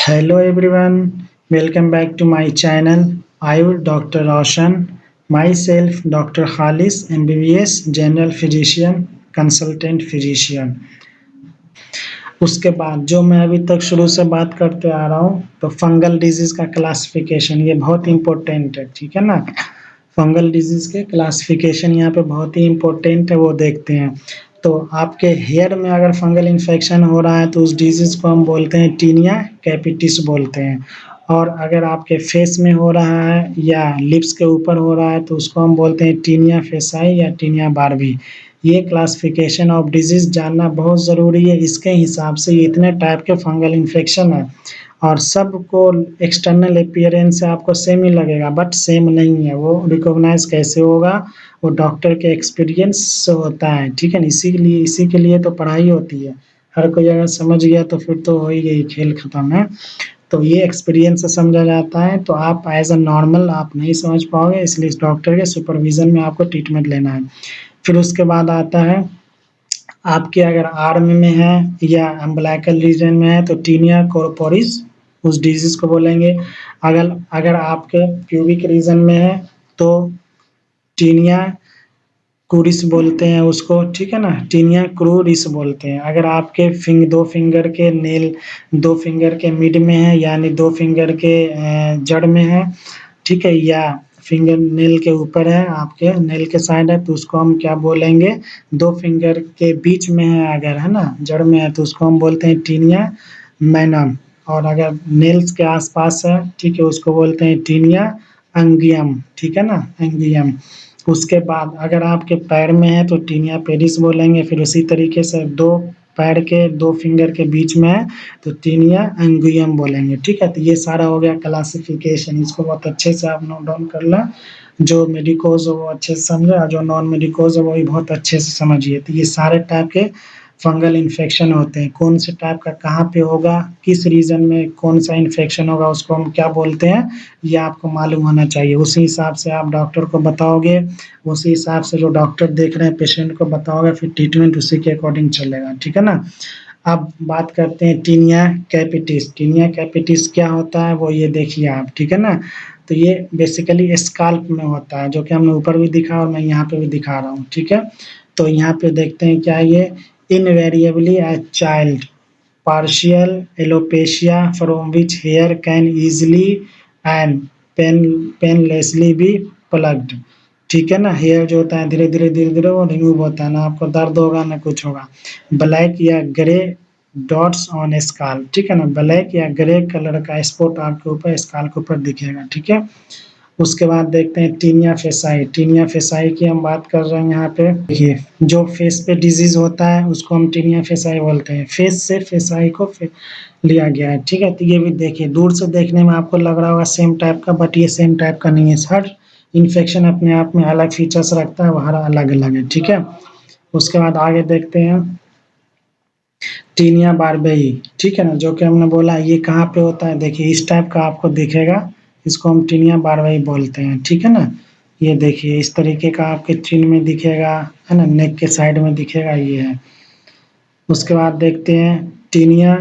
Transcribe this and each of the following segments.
Hello everyone, welcome back to my channel. I am Dr. Roshan, myself Dr. Khalis, MBBS, General Physician, Consultant Physician. उसके बाद जो मैं अभी तक शुरू से बात करते आ रहा हूँ तो फंगल डिजीज का क्लासिफिकेशन ये बहुत इंपॉर्टेंट है, ठीक है ना। फंगल डिजीज के क्लासिफिकेशन यहाँ पे बहुत ही इंपॉर्टेंट है, वो देखते हैं। तो आपके हेयर में अगर फंगल इन्फेक्शन हो रहा है तो उस डिजीज को हम बोलते हैं टीनिया कैपिटिस बोलते हैं। और अगर आपके फेस में हो रहा है या लिप्स के ऊपर हो रहा है तो उसको हम बोलते हैं टीनिया फेसाई या टीनिया बार्बी। ये क्लासिफिकेशन ऑफ डिजीज जानना बहुत ज़रूरी है, इसके हिसाब से ये इतने टाइप के फंगल इन्फेक्शन है और सबको एक्सटर्नल अपीयरेंस से आपको सेम ही लगेगा, बट सेम नहीं है। वो रिकॉग्नाइज कैसे होगा, वो डॉक्टर के एक्सपीरियंस से होता है, ठीक है ना। इसी के लिए तो पढ़ाई होती है। हर कोई अगर समझ गया तो फिर तो हो ही गई, खेल खत्म है। तो ये एक्सपीरियंस से समझा जाता है, तो आप एज अ नॉर्मल आप नहीं समझ पाओगे, इसलिए इस डॉक्टर के सुपरविजन में आपको ट्रीटमेंट लेना है। फिर उसके बाद आता है आपके अगर आर्म में है या अम्बिलिकल रीजन में है तो टीनिया कॉर्पोरिस उस डिजीज को बोलेंगे। अगर अगर आपके प्यूबिक रीजन में है तो टीनिया क्रूरिस बोलते हैं उसको, ठीक है ना। टीनिया क्रूरिस बोलते हैं। अगर आपके दो फिंगर के नेल दो फिंगर के मिड में है यानी दो फिंगर के जड़ में है, ठीक है, या फिंगर नेल के ऊपर है, आपके नेल के साइड है तो उसको हम क्या बोलेंगे, दो फिंगर के बीच में है अगर, है ना, जड़ में है तो उसको हम बोलते हैं टीनिया मैनम। और अगर नेल्स के आसपास है, ठीक है, उसको बोलते हैं टीनिया अंगियम, ठीक है ना, अंगियम। उसके बाद अगर आपके पैर में है तो टीनिया पेडिस बोलेंगे। फिर उसी तरीके से दो पैर के दो फिंगर के बीच में है तो टीनिया अंगुयम बोलेंगे, ठीक है। तो ये सारा हो गया क्लासिफिकेशन, इसको बहुत अच्छे से आप नोट डाउन कर लें। जो मेडिकोज हो वो अच्छे से समझे और जो नॉन मेडिकोज हो वो भी बहुत अच्छे से समझिए। तो ये सारे टाइप के फंगल इन्फेक्शन होते हैं, कौन से टाइप का कहाँ पे होगा, किस रीजन में कौन सा इन्फेक्शन होगा, उसको हम क्या बोलते हैं, ये आपको मालूम होना चाहिए। उसी हिसाब से आप डॉक्टर को बताओगे, उसी हिसाब से जो डॉक्टर देख रहे हैं पेशेंट को बताओगे, फिर ट्रीटमेंट उसी के अकॉर्डिंग चलेगा, ठीक है ना। अब बात करते हैं टीनिया कैपिटिस। टीनिया कैपिटिस क्या होता है वो ये देखिए आप, ठीक है ना। तो ये बेसिकली स्काल्प में होता है, जो कि हमने ऊपर भी दिखा और मैं यहाँ पे भी दिखा रहा हूँ, ठीक है। तो यहाँ पे देखते हैं क्या ये, invariably as child partial alopecia from which hair can easily and painlessly be plucked, ठीक है ना। हेयर जो होता है धीरे धीरे वो रिमूव होता है, ना आपको दर्द होगा ना कुछ होगा। ब्लैक या ग्रे डॉट्स ऑन स्काल, ठीक है ना, ब्लैक या ग्रे कलर का स्पॉट आपके ऊपर स्काल के ऊपर दिखेगा, ठीक है। उसके बाद देखते हैं टीनिया फेसाई। टीनिया फेसाई की हम बात कर रहे हैं यहाँ पे, देखिए जो फेस पे डिजीज होता है उसको हम टीनिया फेसाई बोलते हैं। फेस से फेसाई को लिया गया है, ठीक है। तो ये भी देखिए, दूर से देखने में आपको लग रहा होगा सेम टाइप का, बट ये सेम टाइप का नहीं है। हर इन्फेक्शन अपने आप में अलग फीचर्स रखता है, वो हर अलग अलग है, ठीक है। उसके बाद आगे देखते हैं टीनिया बारबेई, ठीक है ना, जो कि हमने बोला ये कहाँ पे होता है, देखिए इस टाइप का आपको दिखेगा, इसको हम टीनिया बारबेई बोलते हैं, ठीक है ना। ये देखिए इस तरीके का आपके चिन में दिखेगा, है ना, नेक के साइड में दिखेगा, ये है। उसके बाद देखते हैं टीनिया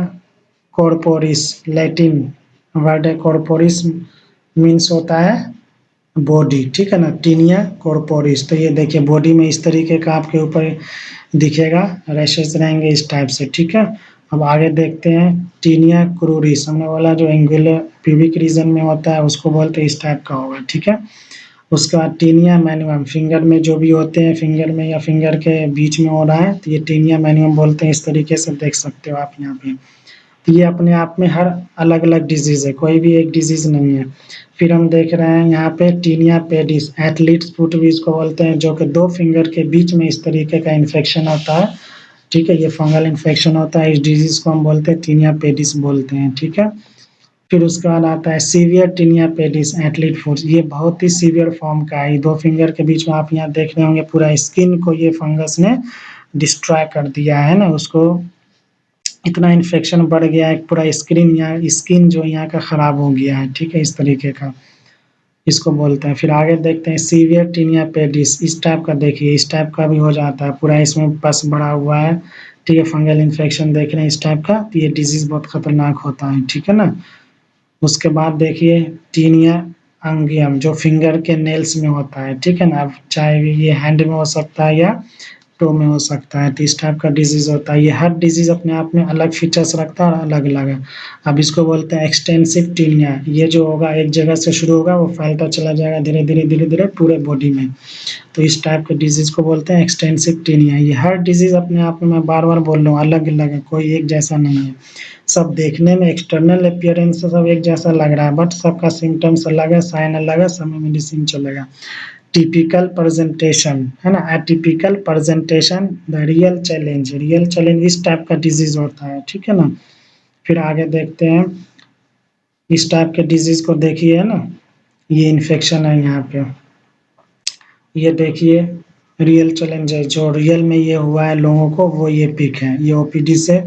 कॉर्पोरिस। लैटिन वर्ड है कॉर्पोरिस, मीन्स होता है बॉडी, ठीक है ना, टीनिया कॉर्पोरिस। तो ये देखिए बॉडी में इस तरीके का आपके ऊपर दिखेगा, रैशेस रहेंगे इस टाइप से, ठीक है। अब आगे देखते हैं टीनिया क्रूरिस। हमने बोला जो एंगुलर प्यूबिक रीजन में होता है उसको बोलते हैं, इस टाइप का होगा, ठीक है। उसके बाद टीनिया मैनुअम, फिंगर में जो भी होते हैं, फिंगर में या फिंगर के बीच में हो रहा है तो ये टीनिया मैनुअम बोलते हैं। इस तरीके से देख सकते हो आप यहाँ पे। तो ये अपने आप में हर अलग अलग डिजीज है, कोई भी एक डिजीज नहीं है। फिर हम देख रहे हैं यहाँ पे टीनिया पेडिस, एथलीट्स फुट भी इसको बोलते हैं, जो कि दो फिंगर के बीच में इस तरीके का इन्फेक्शन होता है, ठीक है। ये फंगल इन्फेक्शन होता है, इस डिजीज को हम बोलते हैं टीनिया पेडिस बोलते हैं, ठीक है। फिर उसके बाद आता है severe tinea pedis athlete foot. ये बहुत ही सीवियर फॉर्म का है, दो फिंगर के बीच में आप यहाँ देख रहे होंगे पूरा स्किन को ये फंगस ने डिस्ट्रॉय कर दिया है ना, उसको इतना इन्फेक्शन बढ़ गया है, पूरा स्किन जो यहाँ का खराब हो गया है, ठीक है, इस तरीके का इसको बोलते हैं। फिर आगे देखते हैं सीवियर टीनिया पेडिस। इस टाइप का देखिए, इस टाइप का भी हो जाता है, पूरा इसमें पस बढ़ा हुआ है, ठीक है, फंगल इन्फेक्शन देख रहे हैं इस टाइप का, तो ये डिजीज़ बहुत खतरनाक होता है, ठीक है ना। उसके बाद देखिए टीनिया अंगियम जो फिंगर के नेल्स में होता है, ठीक है ना। अब चाहे ये हैंड में हो सकता है या टो में हो सकता है, तो इस टाइप का डिजीज़ होता है। ये हर डिजीज़ अपने आप में अलग फीचर्स रखता है और अलग-अलग है। अब इसको बोलते हैं एक्सटेंसिव टीनिया। ये जो होगा एक जगह से शुरू होगा, वो फैलता चला जाएगा धीरे-धीरे, धीरे-धीरे पूरे बॉडी में। तो इस टाइप के डिजीज़ को बोलते हैं एक्सटेंसिव टीनिया। ये हर डिजीज़ अपने आप में, मैं बार-बार बोल रहा हूँ, अलग-अलग है, कोई एक जैसा नहीं है। सब देखने में एक्सटर्नल अपीयरेंस से सब एक जैसा लग रहा है, बट सबका सिम्पटम्स अलग है, साइन अलग है, सब में मेडिसिन चलेगा। टिपिकल प्रेजेंटेशन है ना, atypical presentation, the real challenge इस टाइप का डिजीज होता है, ठीक है ना। फिर आगे देखते हैं, इस टाइप के डिजीज को देखिए है ना, ये इन्फेक्शन है यहाँ पे, ये देखिए रियल चैलेंज है, जो रियल में ये हुआ है लोगों को, वो ये पिक है, ये ओपीडी से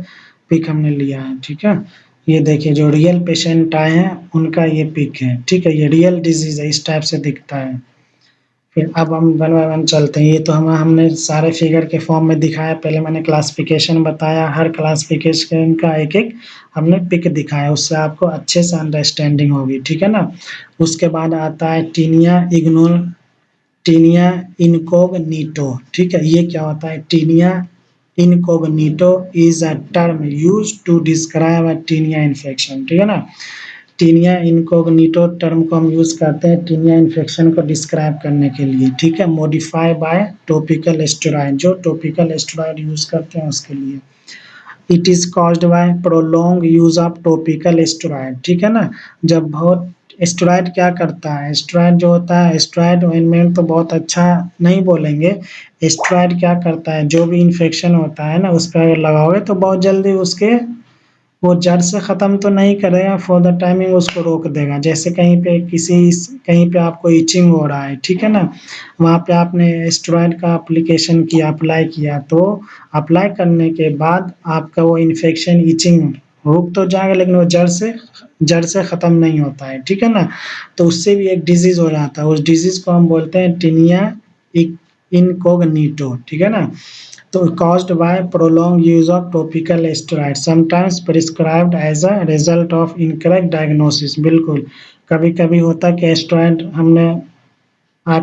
पिक हमने लिया है, ठीक है। ये देखिए जो रियल पेशेंट आए हैं उनका ये पिक है, ठीक है, ये रियल डिजीज है, इस टाइप से दिखता है। फिर अब हम वन बाय वन चलते हैं। ये तो हमने सारे फिगर के फॉर्म में दिखाया, पहले मैंने क्लासिफिकेशन बताया, हर क्लासिफिकेशन का एक-एक हमने पिक दिखाया, उससे आपको अच्छे से अंडरस्टैंडिंग होगी, ठीक है ना। उसके बाद आता है टीनिया इनकॉग्निटो, ठीक है। ये क्या होता है, tinea incognito is a term used to describe a tinea infection, ठीक है ना। टीनिया इनकॉग्निटो टर्म को हम यूज़ करते हैं टीनिया इन्फेक्शन को डिस्क्राइब करने के लिए, ठीक है। मॉडिफाई बाय टॉपिकल स्टेरॉइड, जो टॉपिकल स्टेरॉइड यूज़ करते हैं उसके लिए। It is caused by prolong use of topical steroid, ठीक है ना। जब बहुत स्टेरॉइड क्या करता है, स्टेरॉइड जो होता है, स्टेरॉइड ऑइंटमेंट तो बहुत अच्छा नहीं बोलेंगे, स्टेरॉइड क्या करता है, जो भी इन्फेक्शन होता है ना उस पे अगर लगाओगे तो बहुत जल्दी उसके वो जड़ से ख़त्म तो नहीं करेगा, फॉर द टाइमिंग उसको रोक देगा। जैसे कहीं पे आपको इचिंग हो रहा है, ठीक है ना, वहाँ पे आपने स्टेरॉइड का एप्लीकेशन किया, अप्लाई किया, तो अप्लाई करने के बाद आपका वो इन्फेक्शन, इचिंग रुक तो जाएगा, लेकिन वो जड़ से ख़त्म नहीं होता है, ठीक है ना। तो उससे भी एक डिज़ीज़ हो जाता है, उस डिज़ीज़ को हम बोलते हैं टीनिया इनकॉग्निटो, ठीक है ना। तो caused by prolonged use of topical steroids, sometimes prescribed as a result of incorrect diagnosis। बिल्कुल, कभी-कभी होता है कि स्टेरॉइड हमने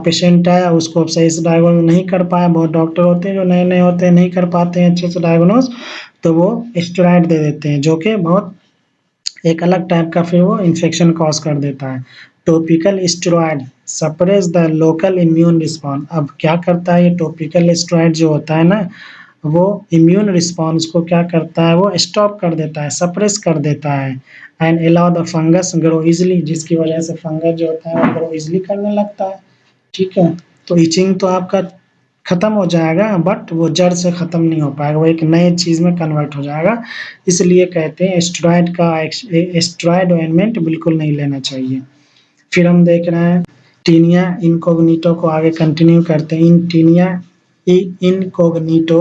पेशेंट आया, उसको अब सही से डायग्नोज नहीं कर पाया, बहुत डॉक्टर होते हैं जो नए-नए होते हैं, नहीं कर पाते हैं अच्छे से डायग्नोज, तो वो स्टेरॉइड दे देते हैं, जो कि बहुत एक अलग टाइप का फिर वो इन्फेक्शन कॉज कर देता है। Topical steroid suppress the local immune response. अब क्या करता है ये टॉपिकल स्टेरॉइड जो होता है ना, वो इम्यून रिस्पॉन्स को क्या करता है, वो स्टॉप कर देता है, सप्रेस कर देता है, and allow the fungus grow easily, जिसकी वजह से फंगस जो होता है वो ग्रो इजिली करने लगता है, ठीक है। तो इचिंग तो आपका खत्म हो जाएगा, बट वो जड़ से खत्म नहीं हो पाएगा, वो एक नए चीज़ में कन्वर्ट हो जाएगा। इसलिए कहते हैं स्टेरॉइड ऑइंटमेंट बिल्कुल नहीं लेना चाहिए। फिर हम देख रहे हैं टीनिया इनकॉग्निटो को आगे कंटिन्यू करते हैं। In tinea incognito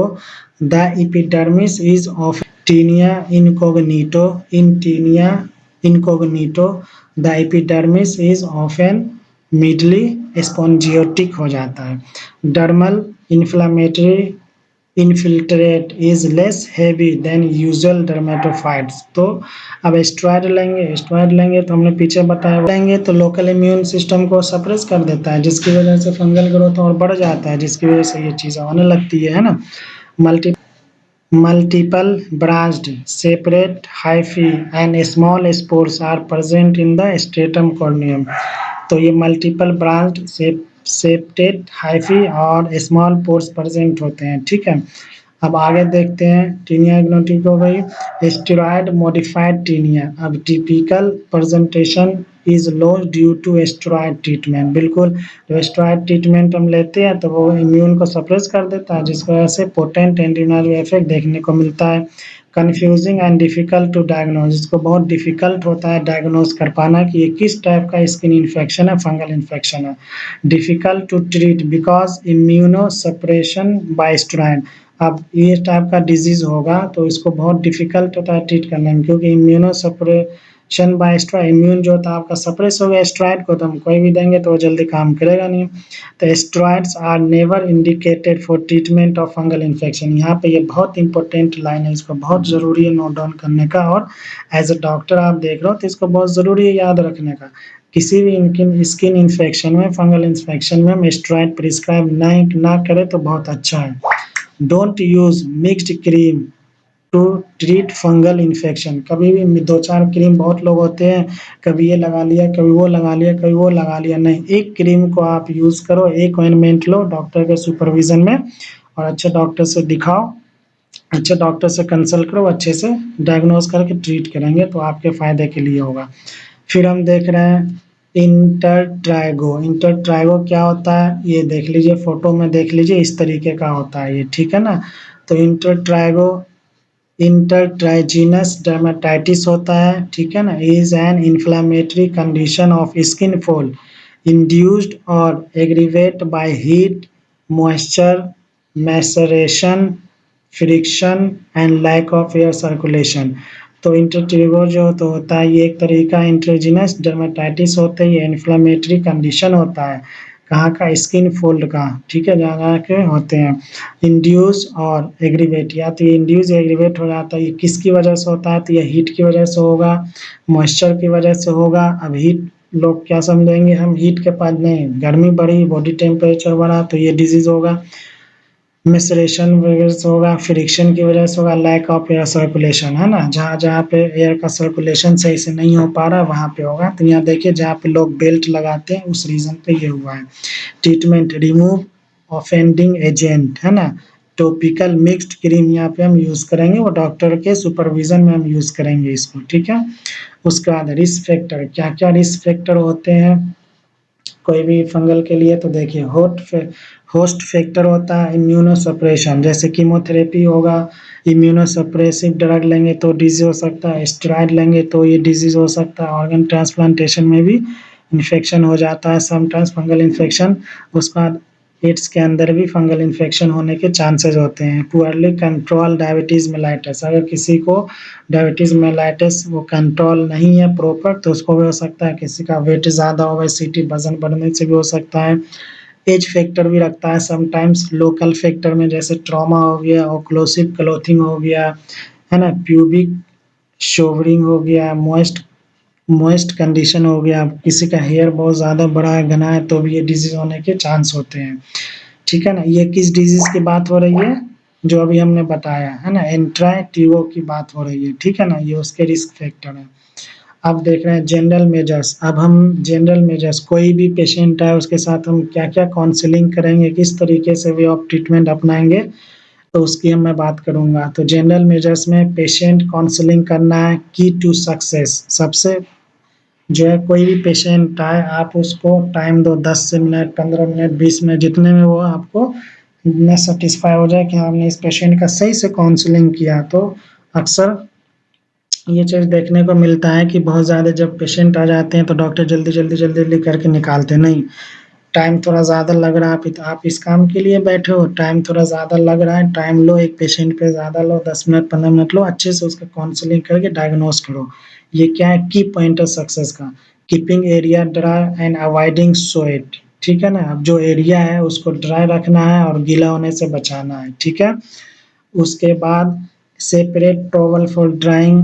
the epidermis is of tinea incognito, in tinea incognito the epidermis is often mildly spongiotic हो जाता है। Dermal inflammatory infiltrate is less heavy than usual dermatophytes. तो अब स्टेरॉइड लेंगे तो हमने पीछे बताया, लेंगे तो लोकल इम्यून सिस्टम को सप्रेस कर देता है, जिसकी वजह से फंगल ग्रोथ और बढ़ जाता है, जिसकी वजह से ये चीज़ें होने लगती है ना। Multi multiple branched separate hyphae and small spores are present in the stratum corneum. तो ये मल्टीपल ब्रांच्ड सेप्टेट हाइफी और स्मॉल पोर्स प्रेजेंट होते हैं, ठीक है। अब आगे देखते हैं, टीनिया इग्नोटिक हो गई। स्टेरॉइड मॉडिफाइड टीनिया, अब typical presentation is loss due to steroid treatment. बिल्कुल, जो स्टेरॉइड ट्रीटमेंट हम लेते हैं तो वो इम्यून को सप्रेस कर देता है, जिसकी वजह से पोटेंट एंटी इन्फ्लेमेटरी इफेक्ट देखने को मिलता है। Confusing and difficult to diagnose, इसको बहुत डिफिकल्ट होता है डायग्नोज कर पाना कि ये किस टाइप का स्किन इन्फेक्शन है, फंगल इन्फेक्शन है। Difficult to treat because immunosuppression by steroid. अब ये टाइप का डिजीज़ होगा तो इसको बहुत डिफ़िकल्ट होता है ट्रीट करने में, क्योंकि शन बाय स्टेरॉइड, इम्यून जो होता है आपका सप्रेस हो गया स्टेरॉइड को, तो हम कोई भी देंगे तो वो जल्दी काम करेगा नहीं। तो steroids are never indicated for treatment of fungal infection. यहाँ पे ये बहुत इंपॉर्टेंट लाइन है, इसको बहुत ज़रूरी है नोट डाउन करने का, और एज अ डॉक्टर आप देख रहे हो तो इसको बहुत ज़रूरी है याद रखने का। किसी भी इनकी स्किन इन्फेक्शन में, फंगल इन्फेक्शन में हम स्टेरॉइड प्रिस्क्राइब ना करें तो बहुत अच्छा है। Don't use mixed cream to treat fungal infection. कभी भी दो चार क्रीम, बहुत लोग होते हैं कभी ये लगा लिया, कभी वो लगा लिया, कभी वो लगा लिया, नहीं, एक क्रीम को आप यूज़ करो, एक ऑइंटमेंट लो डॉक्टर के सुपरविजन में, और अच्छे डॉक्टर से दिखाओ, अच्छे डॉक्टर से कंसल्ट करो, अच्छे से डायग्नोज करके ट्रीट करेंगे तो आपके फ़ायदे के लिए होगा। फिर हम देख रहे हैं इंटरट्राइगो। इंटरट्राइगो क्या होता है ये देख लीजिए, फोटो में देख लीजिए, इस तरीके का होता है ये, ठीक है ना। तो इंटरट्राइगो इंटरट्राइजीनस डर्मेटाइटिस होता है, ठीक है ना, is an inflammatory condition of skin fold induced और aggravate by heat, moisture, maceration, friction and lack of air circulation. तो इंटरट्राइगो जो तो होता है ये एक तरीके का इंट्रोजीनस डर्मेटाइटिस होता है, ये इन्फ्लामेटरी कंडीशन होता है, कहाँ का, स्किन फोल्ड का, ठीक है, जहाँ के होते हैं। इंड्यूस और एग्रीवेट, या तो ये इंड्यूस या एग्रीवेट हो जाता है, ये किसकी वजह से होता है, तो ये हीट की वजह से होगा, मॉइस्चर की वजह से होगा। अब हीट लोग क्या समझेंगे, हम हीट के पास नहीं, गर्मी बढ़ी, बॉडी टेम्परेचर बढ़ा तो ये डिजीज होगा, मिसरेशन वगैरह से होगा, फ्रिक्शन की वजह से होगा, लैक ऑफ एयर सर्कुलेशन, है ना, जहाँ जहाँ पे एयर का सर्कुलेशन सही से नहीं हो पा रहा वहाँ पे होगा। तो यहाँ देखिए जहाँ पे लोग बेल्ट लगाते हैं उस रीजन पे ये हुआ है। ट्रीटमेंट, रिमूव ऑफेंडिंग एजेंट, है ना, टॉपिकल मिक्स्ड क्रीम यहाँ पे हम यूज़ करेंगे, वो डॉक्टर के सुपरविजन में हम यूज़ करेंगे इसको, ठीक है। उसके बाद रिस्क फैक्टर, क्या क्या रिस्क फैक्टर होते हैं कोई भी फंगल के लिए, तो देखिए होस्ट फैक्टर होता है इम्यूनोसप्रेशन, जैसे कीमोथेरेपी होगा, इम्यूनोसप्रेसिव ड्रग लेंगे तो डिजीज हो सकता है, स्टेरॉइड लेंगे तो ये डिजीज हो सकता है, ऑर्गन ट्रांसप्लांटेशन में भी इन्फेक्शन हो जाता है समटाइम्स फंगल इन्फेक्शन। उसके बाद पेट्स के अंदर भी फंगल इन्फेक्शन होने के चांसेस होते हैं। पुअरली कंट्रोल डायबिटीज़ मेलाइटस, अगर किसी को डायबिटीज़ मेलाइटस वो कंट्रोल नहीं है प्रॉपर तो उसको भी हो सकता है। किसी का वेट ज़्यादा, ओबेसिटी, वजन बढ़ने से भी हो सकता है। एज फैक्टर भी रखता है समटाइम्स, लोकल फैक्टर में जैसे ट्रॉमा हो गया, ओक्लूसिव क्लोथिंग हो गया, है ना, प्यूबिक शोवरिंग हो गया, मॉइस्ट कंडीशन हो गया, किसी का हेयर बहुत ज़्यादा बड़ा है, घना है, तो भी ये डिजीज़ होने के चांस होते हैं, ठीक है ना। ये किस डिजीज़ की बात हो रही है, जो अभी हमने बताया है ना, इंट्राटिवो की बात हो रही है, ठीक है ना, ये उसके रिस्क फैक्टर है। अब देख रहे हैं जनरल मेजर्स। अब हम जनरल मेजर्स, कोई भी पेशेंट है उसके साथ हम क्या-क्या काउंसलिंग करेंगे, किस तरीके से वे ऑफ ट्रीटमेंट अपनाएँगे, तो उसकी हम मैं बात करूँगा। तो जनरल मेजर्स में पेशेंट काउंसलिंग करना है की टू सक्सेस। सबसे जो है कोई भी पेशेंट आए आप उसको टाइम दो, 10 से मिनट, 15 मिनट, 20 मिनट, जितने में वो आपको इतना सैटिस्फाई हो जाए कि हमने इस पेशेंट का सही से काउंसलिंग किया। तो अक्सर ये चीज़ देखने को मिलता है कि बहुत ज़्यादा जब पेशेंट आ जाते हैं तो डॉक्टर जल्दी करके निकालते नहीं। टाइम थोड़ा ज़्यादा लग रहा है, आप इस काम के लिए बैठे हो, टाइम थोड़ा ज़्यादा लग रहा है, टाइम लो, एक पेशेंट पे ज़्यादा लो, 10 मिनट 15 मिनट लो, अच्छे से उसका काउंसलिंग करके डायग्नोज करो। ये क्या है की पॉइंट है सक्सेस का, keeping area dry and avoiding sweat, ठीक है ना। अब जो एरिया है उसको ड्राई रखना है और गीला होने से बचाना है, ठीक है। उसके बाद separate towel for drawing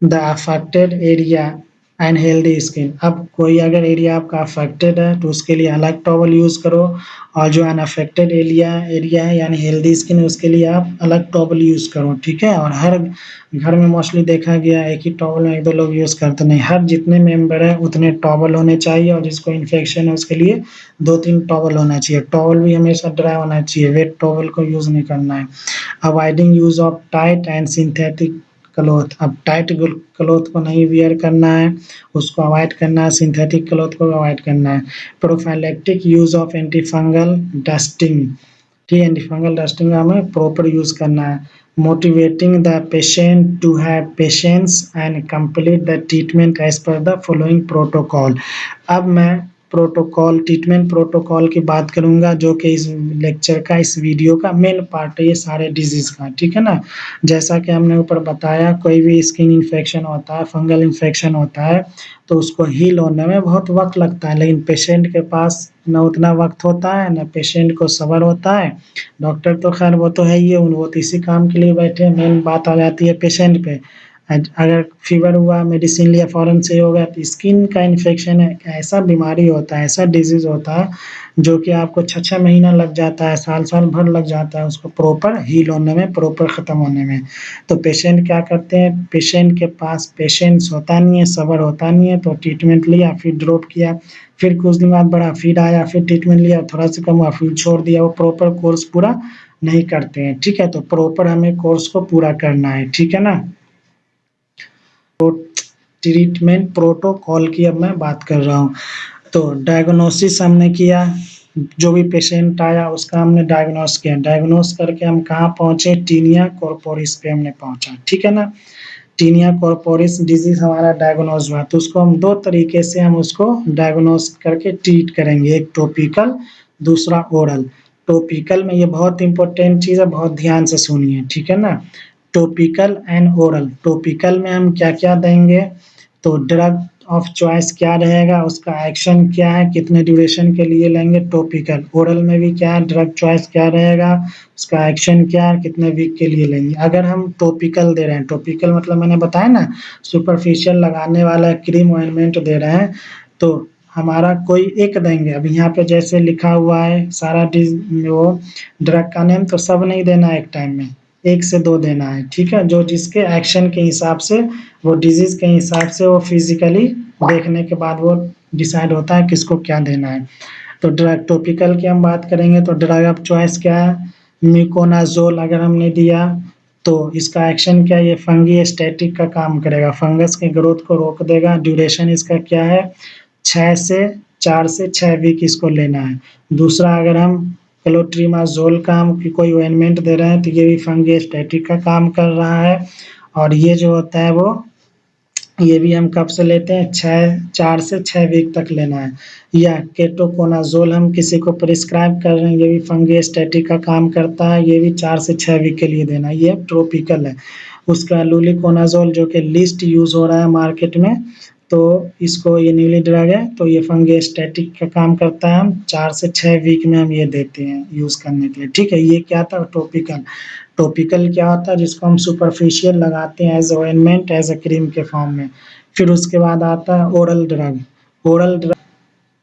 the affected area and healthy skin. अब कोई अगर एरिया आपका अफेक्टेड है तो उसके लिए अलग टॉवल यूज़ करो, और जो अनअफेक्टेड एरिया एरिया है यानी हेल्दी स्किन उसके लिए आप अलग टॉवल यूज़ करो, ठीक है। और हर घर में मोस्टली देखा गया है एक ही टॉवल में 1-2 लोग यूज़ करते नहीं, हर जितने मेंबर हैं उतने टॉवल होने चाहिए, और जिसको इन्फेक्शन है उसके लिए 2-3 टॉवल होना चाहिए। टॉवल भी हमेशा ड्राई होना चाहिए, वेट टॉवल को यूज़ नहीं करना है। Avoiding use of tight and synthetic cloth, अब टाइट क्लॉथ को नहीं वियर करना है, उसको अवॉइड करना है, सिंथेटिक क्लॉथ को अवॉइड करना है। Prophylactic use of antifungal dusting, ठीक है, एंटीफंगल डस्टिंग का हमें प्रॉपर यूज़ करना है। Motivating the patient to have patience and complete the treatment as per the following protocol. अब मैं प्रोटोकॉल ट्रीटमेंट प्रोटोकॉल की बात करूँगा, जो कि इस लेक्चर का, इस वीडियो का मेन पार्ट है ये सारे डिजीज़ का, ठीक है ना? जैसा कि हमने ऊपर बताया, कोई भी स्किन इन्फेक्शन होता है, फंगल इन्फेक्शन होता है, तो उसको हील होने में बहुत वक़्त लगता है, लेकिन पेशेंट के पास ना उतना वक़्त होता है, ना पेशेंट को सब्र होता है। डॉक्टर तो ख़ैर वो तो है ही है, वो तो इसी काम के लिए बैठे हैं, मेन बात आ जाती है पेशेंट पे। अगर फ़ीवर हुआ, मेडिसिन लिया, फ़ौरन सही हो गया, तो स्किन का इन्फेक्शन है, ऐसा बीमारी होता है, ऐसा डिज़ीज़ होता है, जो कि आपको 6-6 महीना लग जाता है, साल-साल भर लग जाता है उसको प्रॉपर हील होने में, प्रॉपर ख़त्म होने में। तो पेशेंट क्या करते हैं, पेशेंट के पास पेशेंस होता नहीं है, सब्र होता नहीं है, तो ट्रीटमेंट लिया, फिर ड्रॉप किया, फिर कुछ दिन बाद बढ़ा, फिर आया, फिर ट्रीटमेंट लिया, थोड़ा-सा कम हुआ, फिर छोड़ दिया, वो प्रॉपर कोर्स पूरा नहीं करते हैं, ठीक है? तो प्रॉपर हमें कोर्स को पूरा करना है, ठीक है ना? तो ट्रीटमेंट प्रोटोकॉल की अब मैं बात कर रहा हूँ। तो डायग्नोसिस हमने किया, जो भी पेशेंट आया उसका हमने डायग्नोस किया, डायग्नोस करके हम कहाँ पहुँचे, टीनिया कॉर्पोरिस पे हमने पहुँचा, ठीक है ना? टीनिया कॉर्पोरिस डिजीज़ हमारा डायग्नोस हुआ, तो उसको हम 2 तरीके से हम उसको डायग्नोस करके ट्रीट करेंगे, एक टॉपिकल, दूसरा ओरल। टॉपिकल में ये बहुत इम्पोर्टेंट चीज़ है, बहुत ध्यान से सुनिए, ठीक है ना? Topical and oral. टॉपिकल में हम क्या-क्या देंगे, तो ड्रग ऑफ चॉइस क्या रहेगा, उसका एक्शन क्या है, कितने ड्यूरेशन के लिए लेंगे, टॉपिकल। ओरल में भी क्या है, ड्रग चॉइस क्या रहेगा, उसका एक्शन क्या है, कितने वीक के लिए लेंगे। अगर हम टॉपिकल दे रहे हैं, टॉपिकल मतलब मैंने बताया ना, सुपरफिशियल लगाने वाला क्रीम ऑइंटमेंट दे रहे हैं, तो हमारा कोई एक देंगे। अब यहाँ पे जैसे लिखा हुआ है सारा वो ड्रग का नेम, तो सब नहीं देना है एक टाइम में, 1 से 2 देना है, ठीक है? जो जिसके एक्शन के हिसाब से, वो डिज़ीज़ के हिसाब से, वो फिज़िकली देखने के बाद वो डिसाइड होता है किसको क्या देना है। तो ड्रग टॉपिकल की हम बात करेंगे, तो ड्रग ऑफ चॉइस क्या है, मिकोनाज़ोल अगर हमने दिया, तो इसका एक्शन क्या है, ये फंगी-स्टैटिक का काम करेगा, फंगस के ग्रोथ को रोक देगा। ड्यूरेशन इसका क्या है, 6 से 4 से 6 वीक इसको लेना है। दूसरा, अगर हम क्लोट्रिमाज़ोल का हम कोई ऑइंटमेंट दे रहे हैं, तो ये भी फंगी-स्टैटिक का काम कर रहा है, और ये जो होता है वो, ये भी हम कब से लेते हैं, 4 से 6 वीक तक लेना है। या केटोकोनाज़ोल हम किसी को प्रिस्क्राइब कर रहे हैं, ये भी फंगी-स्टैटिक का काम करता है, ये भी 4 से 6 वीक के लिए देना है, ये ट्रॉपिकल है। उसका लुलिकोनाज़ोल जो कि लीस्ट यूज़ हो रहा है मार्केट में, तो इसको, ये न्यूली ड्रग है, तो ये फंगी-स्टैटिक का काम करता है, हम 4 से 6 वीक में हम ये देते हैं यूज़ करने के लिए, ठीक है? ये क्या था, टॉपिकल। टॉपिकल क्या होता है, जिसको हम सुपरफिशियल लगाते हैं as ointment, as a cream के फॉर्म में। फिर उसके बाद आता है ओरल ड्रग। ओरल ड्रग,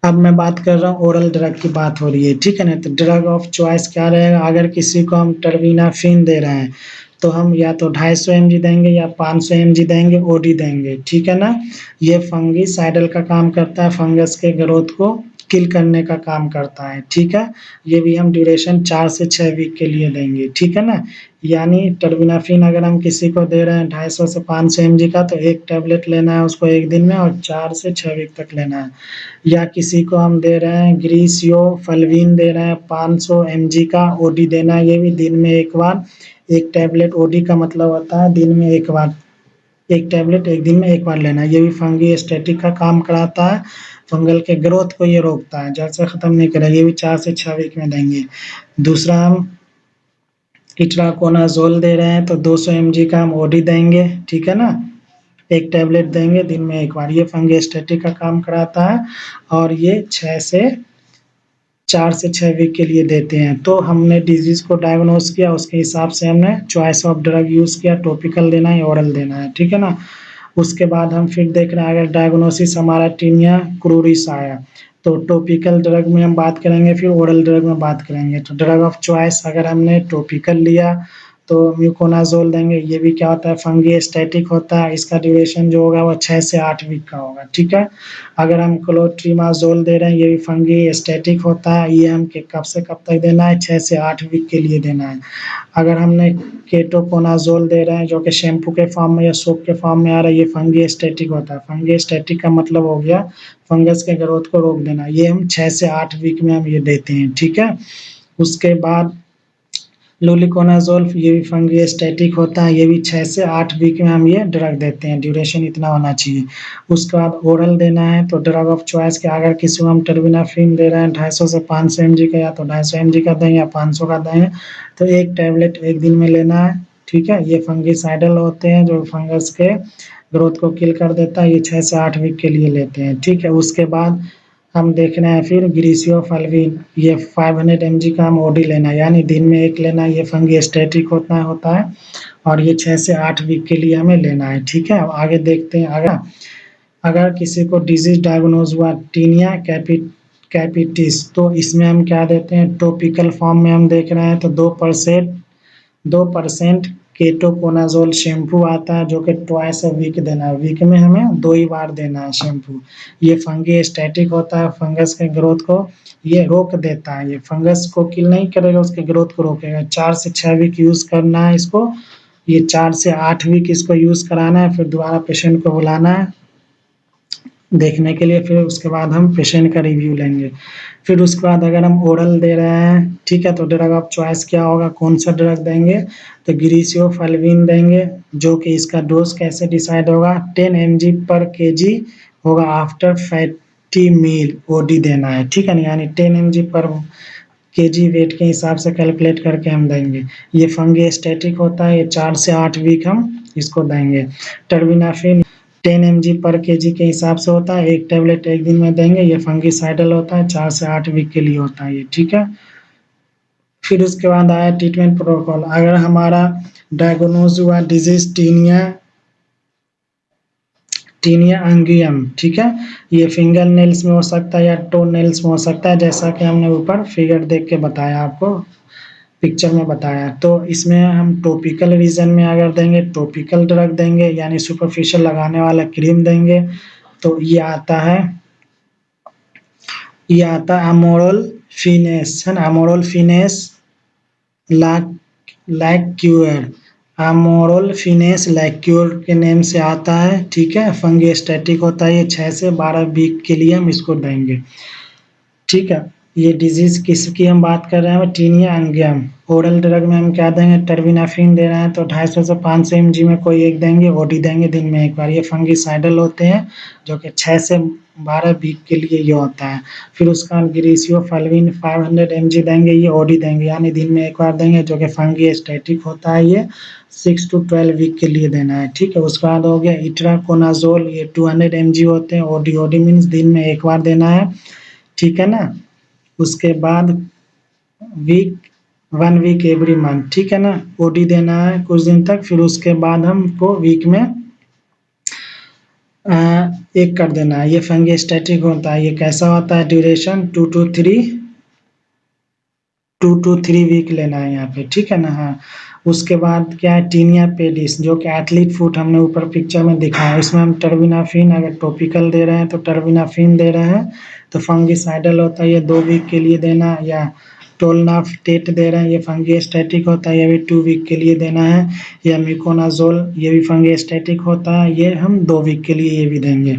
अब मैं बात कर रहा हूँ, ओरल ड्रग की बात हो रही है, ठीक है ना? तो ड्रग ऑफ चॉइस क्या रहेगा, अगर किसी को हम टर्बिनाफिन दे रहे हैं, तो हम या तो 250 एमजी देंगे या 500 एमजी देंगे, ओडी देंगे, ठीक है ना? ये फंगिसाइडल का काम करता है, फंगस के ग्रोथ को किल करने का काम करता है, ठीक है? ये भी हम ड्यूरेशन 4 से 6 वीक के लिए देंगे, ठीक है ना? यानी टर्बिनाफिन अगर हम किसी को दे रहे हैं 250 से 500 एमजी का, तो 1 टैबलेट लेना है उसको 1 दिन में, और 4 से 6 वीक तक लेना है। या किसी को हम दे रहे हैं ग्रीसियोफल्वीन दे रहे हैं 500 एमजी का, ओडी देना है, ये भी दिन में 1 बार, 1 टैबलेट, ओडी का मतलब होता है दिन में 1 बार, 1 टैबलेट 1 दिन में 1 बार लेना है। ये भी फंगी-स्टैटिक का काम कराता है, फंगल के ग्रोथ को ये रोकता है, जड़ से खत्म नहीं करेगा, ये भी 4 से 6 वीक में देंगे। दूसरा, हम इट्राकोनाज़ोल दे रहे हैं, तो 200 एमजी का हम ओडी देंगे, ठीक है ना? 1 टैबलेट देंगे दिन में 1 बार, ये फंगी-स्टैटिक का काम कराता है, और ये 6 से 4 से 6 वीक के लिए देते हैं। तो हमने डिज़ीज़ को डायग्नोस किया, उसके हिसाब से हमने चॉइस ऑफ ड्रग यूज़ किया, टॉपिकल देना है या ओरल देना है, ठीक है ना? उसके बाद हम फिर देख रहे हैं, अगर डायग्नोसिस हमारा टीनिया क्रूरिस आया, तो टॉपिकल ड्रग में हम बात करेंगे, फिर ओरल ड्रग में बात करेंगे। तो ड्रग ऑफ चॉइस अगर हमने टॉपिकल लिया, तो म्यूकोनाज़ोल देंगे, ये भी क्या होता है, फंगी-स्टैटिक होता है, इसका ड्यूरेशन जो होगा वो 6 से 8 वीक का होगा, ठीक है? अगर हम क्लोट्रिमाज़ोल दे रहे हैं, ये भी फंगी-स्टैटिक होता है, ये हम कब से कब तक देना है, 6 से 8 वीक के लिए देना है। अगर हमने केटोकोनाज़ोल दे रहे हैं, जो कि शैम्पू के फॉर्म में या सोप के फॉर्म में आ रहा है, ये फंगी-स्टैटिक होता है। फंगी-स्टैटिक का मतलब हो गया फंगस के ग्रोथ को रोक देना, ये हम 6 से 8 वीक में हम ये देते हैं, ठीक है? उसके बाद लुलिकोनाजोल ये भी फंगीस्टेटिक होता है, ये भी 6 से 8 वीक में हम ये ड्रग देते हैं, ड्यूरेशन इतना होना चाहिए। उसके बाद ओरल देना है तो ड्रग ऑफ चॉइस के अगर किसी को हम टर्बिनाफिन दे रहे हैं 250 से 500 mg का, या तो 250 mg का दें या 500 का दें, तो एक टैबलेट एक दिन में लेना है, ठीक है। ये फंगिसाइडल होते हैं जो फंगस के ग्रोथ को किल कर देता है, ये 6 से 8 वीक के लिए लेते हैं, ठीक है। उसके बाद हम देख रहे हैं फिर ग्रीसियोफल्विन, ये 500 mg का हम ओडी लेना है, यानी दिन में एक लेना है, ये फंगीस्टेटिक होता है और ये 6 से 8 वीक के लिए हमें लेना है, ठीक है। अब आगे देखते हैं। अगर किसी को डिजीज डायग्नोज हुआ टीनिया कैपिटिस, तो इसमें हम क्या देते हैं, टॉपिकल फॉर्म में हम देख रहे हैं तो 2% केटोकोनाजोल शैम्पू आता है जो कि ट्वाइस अ वीक देना है, वीक में हमें 2 ही बार देना है शैम्पू। ये फंगीस्टेटिक होता है, फंगस के ग्रोथ को ये रोक देता है, ये फंगस को किल नहीं करेगा, उसके ग्रोथ को रोकेगा। 4 से 6 वीक यूज़ करना है इसको, ये 4 से 8 वीक इसको यूज़ कराना है, फिर दोबारा पेशेंट को बुलाना है देखने के लिए, फिर उसके बाद हम पेशेंट का रिव्यू लेंगे। फिर उसके बाद अगर हम ओरल दे रहे हैं, ठीक है, तो ड्रग ऑफ चॉइस क्या होगा, कौन सा ड्रग देंगे, तो ग्रीसियोफल्विन देंगे, जो कि इसका डोज कैसे डिसाइड होगा, 10 mg पर केजी होगा आफ्टर फैटी मील ओडी देना है, ठीक है ना, यानी 10 mg पर केजी वेट के हिसाब से कैलकुलेट करके हम देंगे। ये फंगीस्टेटिक होता है, ये 4 से 8 वीक हम इसको देंगे। टर्बिनाफिन 10 mg पर केजी के हिसाब से होता है, एक टैबलेट एक दिन में देंगे, ये फंगीसाइडल होता है, 4 से 8 वीक के लिए होता है ये, ठीक है। फिर उसके बाद आया ट्रीटमेंट प्रोटोकॉल। अगर हमारा डायग्नोज हुआ डिजीज टीनिया अंगियम, ठीक है, ये फिंगर नेल्स में हो सकता है या टो नेल्स में हो सकता है, जैसा कि हमने ऊपर फिगर देख के बताया आपको, पिक्चर में बताया। तो इसमें हम टॉपिकल रीजन में अगर देंगे टॉपिकल ड्रग देंगे, यानी सुपरफिशियल लगाने वाला क्रीम देंगे, तो ये आता है अमोरल फिनेस, है ना, अमोरल फिनेस लैक्यूर, अमोरल फिनेस लैक्यूर के नेम से आता है, ठीक है। फंगीस्टेटिक होता है, ये 6 से 12 वीक के लिए हम इसको देंगे, ठीक है। ये डिजीज किसकी हम बात कर रहे हैं, टीनिया अंगियम। ओरल ड्रग में हम क्या देंगे, टर्बिनाफिन दे रहे हैं तो 250 से 500 mg में कोई एक देंगे, ओडी देंगे दिन में एक बार। ये फंगीसाइडल होते हैं जो कि 6 से 12 वीक के लिए ये होता है। फिर उसका ग्रीसियोफल्विन 500 mg देंगे, ये ओडी देंगे, यानी दिन में एक बार देंगे, जो कि फंगीस्टेटिक होता है, ये 6 to 12 वीक के लिए देना है, ठीक है। उसके बाद हो गया इट्राकोनाजोल, ये 200 mg होते हैं, ओडी ओडी मीन्स दिन में एक बार देना है, ठीक है ना। उसके बाद वीक 1 वीक एवरी मंथ, ठीक है ना, ओडी देना है कुछ दिन तक। फिर उसके बाद हमको वीक में एक कर देना है। ये फंगीस्टेटिक होता है, ये कैसा होता है, ड्यूरेशन 2 to 3 वीक लेना है यहाँ पे, ठीक है ना। हाँ, उसके बाद क्या है, टीनिया पेडिस, जो कि एथलीट फुट हमने ऊपर पिक्चर में दिखाया है, इसमें हम टर्बिनाफिन अगर टॉपिकल दे रहे हैं तो टर्बिनाफिन दे रहे हैं, तो फंगीसाइडल होता है, ये 2 वीक के लिए देना, या टोलनाफ्टेट दे रहे हैं, ये फंगीस्टेटिक होता है, ये भी 2 वीक के लिए देना है, या मिकोनाजोल, ये भी फंगीस्टेटिक होता है, ये हम 2 वीक के लिए ये भी देंगे।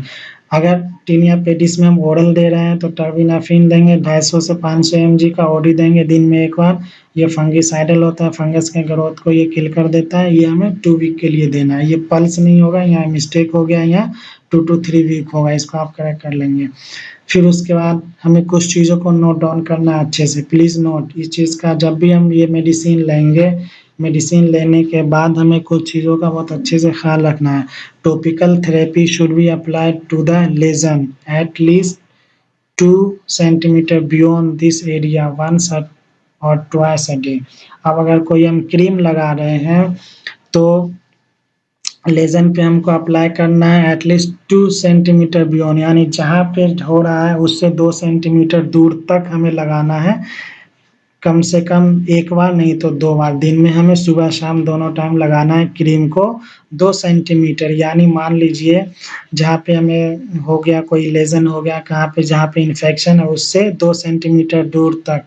अगर टीनिया पेडिस में हम ओरल दे रहे हैं तो टर्बिनाफिन देंगे 250 से 500 mg का, ओडी देंगे दिन में एक बार, ये फंगीसाइडल होता है, फंगस के ग्रोथ को ये किल कर देता है, ये हमें 2 वीक के लिए देना है। ये पल्स नहीं होगा, यहाँ मिस्टेक हो गया, यहाँ 2 to 3 वीक होगा, इसको आप करेक्ट कर लेंगे। फिर उसके बाद हमें कुछ चीज़ों को नोट डाउन करना है अच्छे से, प्लीज़ नोट इस चीज़ का, जब भी हम ये मेडिसिन लेंगे, मेडिसिन लेने के बाद हमें कुछ चीज़ों का बहुत अच्छे से ख्याल रखना है। Topical therapy should be applied to the lesion at least 2 centimetre beyond this area once or twice a day. अब अगर कोई हम क्रीम लगा रहे हैं तो लेजन पे हमको अप्लाई करना है एटलीस्ट 2 सेंटीमीटर बियॉन्ड, यानी जहाँ पे हो रहा है उससे 2 सेंटीमीटर दूर तक हमें लगाना है, कम से कम एक बार नहीं तो 2 बार, दिन में हमें सुबह शाम दोनों टाइम लगाना है क्रीम को 2 सेंटीमीटर, यानी मान लीजिए जहाँ पे हमें हो गया कोई लेजन हो गया, कहाँ पे जहाँ पे इन्फेक्शन है उससे 2 सेंटीमीटर दूर तक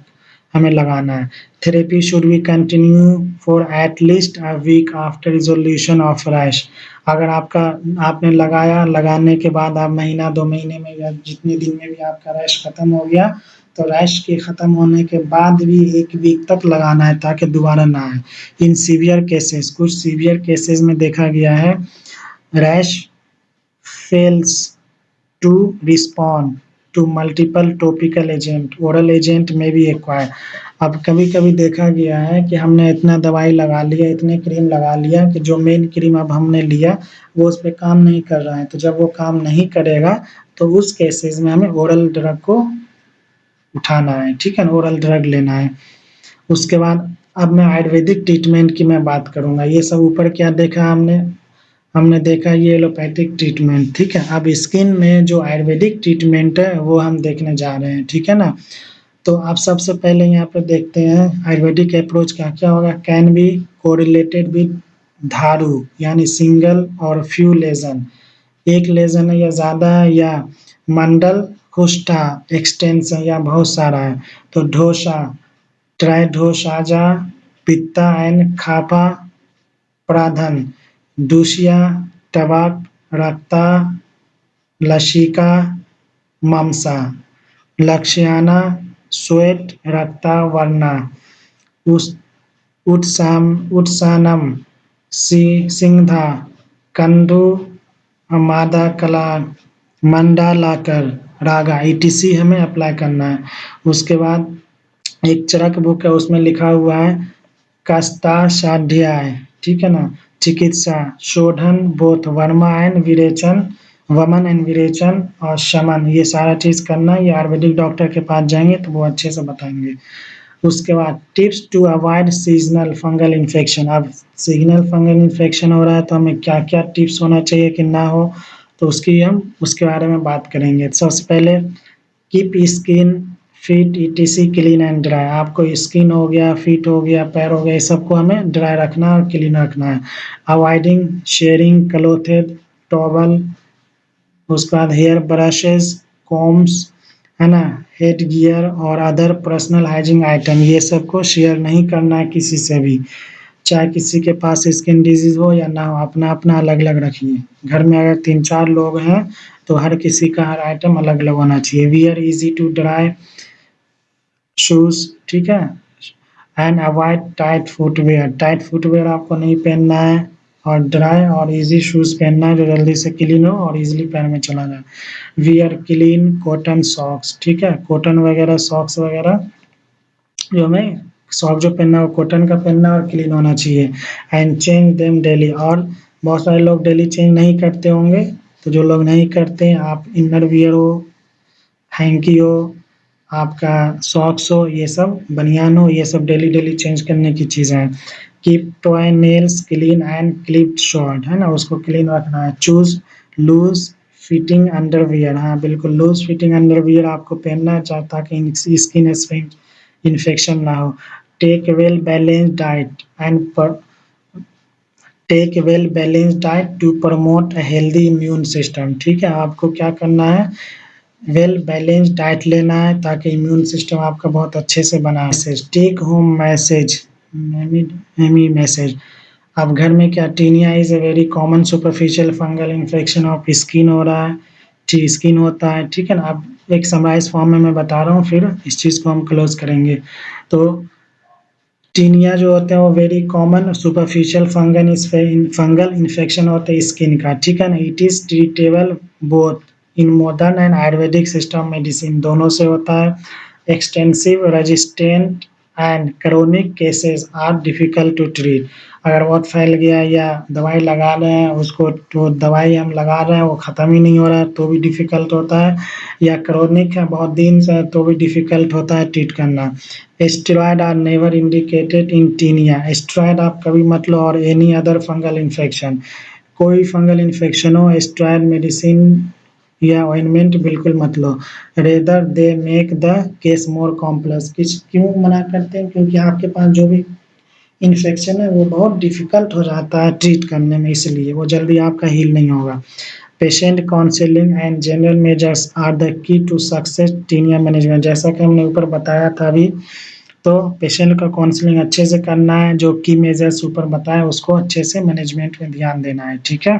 हमें लगाना है। Therapy should be continue for at least a week after resolution of rash. अगर आपने लगाने के बाद आप महीना 2 महीने में या जितने दिन में भी आपका रैश खत्म हो गया, तो रैश के खत्म होने के बाद भी 1 वीक तक लगाना है ताकि दोबारा ना आए। इन सीवियर केसेस, कुछ सीवियर केसेस में देखा गया है rash fails to respond to multiple topical agent, oral agent में बी एक्वायर्ड। अब कभी-कभी देखा गया है कि हमने इतना दवाई लगा लिया, इतने क्रीम लगा लिया कि जो मेन क्रीम अब हमने लिया वो उस पे काम नहीं कर रहा है। तो जब वो काम नहीं करेगा तो उस केसेस में हमें ओरल ड्रग को उठाना है, ठीक है ना? ओरल ड्रग लेना है। उसके बाद अब मैं आयुर्वेदिक ट्रीटमेंट की मैं बात करूँगा। ये सब ऊपर क्या देखा हमने? हमने देखा ये एलोपैथिक ट्रीटमेंट, ठीक है? अब स्किन में जो आयुर्वेदिक ट्रीटमेंट है वो हम देखने जा रहे हैं, ठीक है ना? तो आप सबसे पहले यहाँ पे देखते हैं आयुर्वेदिक अप्रोच क्या होगा। Can be correlated with Dharu यानी सिंगल और फ्यू लेजन, एक लेजन है या ज़्यादा है, या मंडल कुष्ठा एक्सटेंशन या बहुत सारा है। तो ढोसा, ट्राइढोसाजा, पित्ता एंड खापा प्राधन, दूसिया, टबाक, रक्ता, लसिका, ममसा, लक्ष्याना, श्वेत रक्ता वर्णा, उस उत्सानम, सिंधा, कंदु, मादा कला, मंडालाकर, रागा ईटीसी हमें अप्लाई करना है। उसके बाद एक चरक बुक है उसमें लिखा हुआ है कस्तासाध्याय, ठीक है ना? चिकित्सा शोधन बोथ वर्मा एंड विरेचन, वमन एंड विरेचन और शमन, ये सारा चीज़ करना है। ये आयुर्वेदिक डॉक्टर के पास जाएंगे तो वो अच्छे से बताएंगे। उसके बाद tips to avoid seasonal fungal infection. अब सीजनल फंगल इन्फेक्शन हो रहा है तो हमें क्या-क्या टिप्स होना चाहिए कि ना हो, तो उसके बारे में बात करेंगे। सबसे पहले keep skin fit etc clean and dry. आपको स्किन हो गया, फिट हो गया, पैर हो गया, ये सबको हमें ड्राई रखना और क्लीन रखना है। अवॉइडिंग शेयरिंग क्लोथेड टॉवल, उसके बाद हेयर ब्रशेज़, कॉम्ब्स, है ना? हेड गियर और अदर पर्सनल हाइजीन आइटम, ये सबको शेयर नहीं करना है किसी से भी। चाहे किसी के पास स्किन डिजीज़ हो या ना हो, अपना-अपना अलग-अलग रखिए। घर में अगर 3-4 लोग हैं तो हर किसी का हर आइटम अलग-अलग होना चाहिए। Wear easy to dry shoes, ठीक है? And avoid tight footwear, tight footwear आपको नहीं पहनना है, और ड्राई और इजी शूज़ पहनना है जो जल्दी से क्लीन हो और इजीली पैर में चला जाए। वियर क्लीन कॉटन सॉक्स, ठीक है? कॉटन वगैरह सॉक्स वगैरह जो हमें सॉक्स जो पहनना है वो कॉटन का पहनना है और क्लीन होना चाहिए। एंड चेंज देम डेली, और बहुत सारे लोग डेली चेंज नहीं करते होंगे, तो जो लोग नहीं करते हैं आप इनर वियर हो, हैंकी हो, आपका सॉक्स हो, ये सब बनियान हो, ये सब डेली चेंज करने की चीज़ें हैं। Keep toy nails clean and clipped short, है ना? उसको क्लीन रखना है। चूज़ लूज़ फिटिंग अंडरवियर, हाँ बिल्कुल लूज़ फिटिंग अंडरवियर आपको पहनना है ताकि स्किन इन्फेक्शन ना हो। Take well balanced diet and take well balanced diet to promote a healthy immune system, ठीक है? आपको क्या करना है? वेल बैलेंस्ड डाइट लेना है ताकि इम्यून सिस्टम आपका बहुत अच्छे से बना है। टेक होम मैसेज, एमी मैसेज। अब घर में क्या tinea is a very common superficial fungal infection of skin हो रहा है, स्किन होता है, ठीक है ना? अब एक समराइज़ फॉर्म में मैं बता रहा हूँ, फिर इस चीज़ को हम क्लोज़ करेंगे। तो टीनिया जो होते हैं वो very common superficial fungal infection होते हैं स्किन का, ठीक है ना? It is treatable both in modern and Ayurvedic system medicine, दोनों से होता है। Extensive resistant and chronic cases are difficult to treat. अगर बहुत फैल गया या दवाई लगा रहे हैं उसको, तो दवाई हम लगा रहे हैं वो ख़त्म ही नहीं हो रहा है तो भी डिफ़िकल्ट होता है, या क्रोनिक है बहुत दिन से तो भी डिफ़िकल्ट होता है ट्रीट करना। Steroid are never indicated in tinea, steroid आप कभी मत लो, और एनी अदर फंगल इन्फेक्शन, कोई फंगल इन्फेक्शन हो स्टेरॉयड मेडिसिन या ऑइंटमेंट बिल्कुल मत लो। Rather they make the case more complex, क्यों मना करते हैं? क्योंकि आपके पास जो भी इन्फेक्शन है वो बहुत डिफ़िकल्ट हो जाता है ट्रीट करने में, इसलिए वो जल्दी आपका हील नहीं होगा। Patient counselling and general measures are the key to success tinea management, जैसा कि हमने ऊपर बताया था अभी, तो पेशेंट का काउंसलिंग अच्छे से करना है, जो की मेजर्स ऊपर बताए उसको अच्छे से मैनेजमेंट में ध्यान देना है, ठीक है।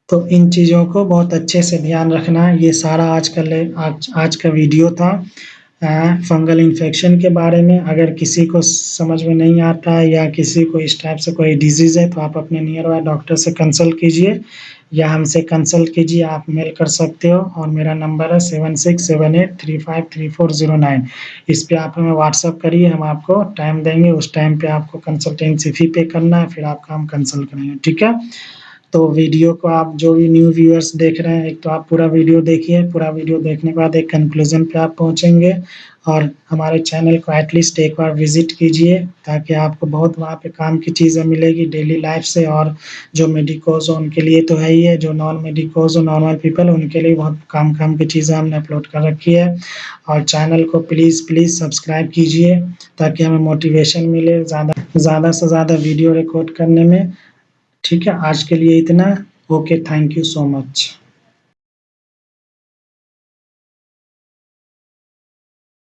तो इन चीज़ों को बहुत अच्छे से ध्यान रखना है। ये सारा आज का वीडियो था फंगल इन्फेक्शन के बारे में। अगर किसी को समझ में नहीं आता है या किसी को इस टाइप से कोई डिजीज़ है तो आप अपने नियर बाय डॉक्टर से कंसल्ट कीजिए या हमसे कंसल्ट कीजिए। आप मेल कर सकते हो और मेरा नंबर है 7678353409। इस पे आप हमें व्हाट्सएप करिए, हम आपको टाइम देंगे, उस टाइम पे आपको कंसल्टेंसी फी पे करना है, फिर आपका हम कंसल्ट करेंगे, ठीक है। तो वीडियो को आप जो भी न्यू व्यूअर्स देख रहे हैं, एक तो आप पूरा वीडियो देखिए, पूरा वीडियो देखने के बाद एक कंक्लूजन पे आप पहुंचेंगे और हमारे चैनल को एटलीस्ट एक बार विजिट कीजिए, ताकि आपको बहुत वहाँ पे काम की चीज़ें मिलेगी डेली लाइफ से। और जो मेडिकोज हो उनके लिए तो है ही है, जो नॉन मेडिकोज हो नॉर्मल पीपल उनके लिए बहुत काम की चीज़ें हमने अपलोड कर रखी है। और चैनल को प्लीज़ प्लीज़ सब्सक्राइब कीजिए ताकि हमें मोटिवेशन मिले ज़्यादा से ज़्यादा वीडियो रिकॉर्ड करने में, ठीक है। आज के लिए इतना। Okay, thank you so much.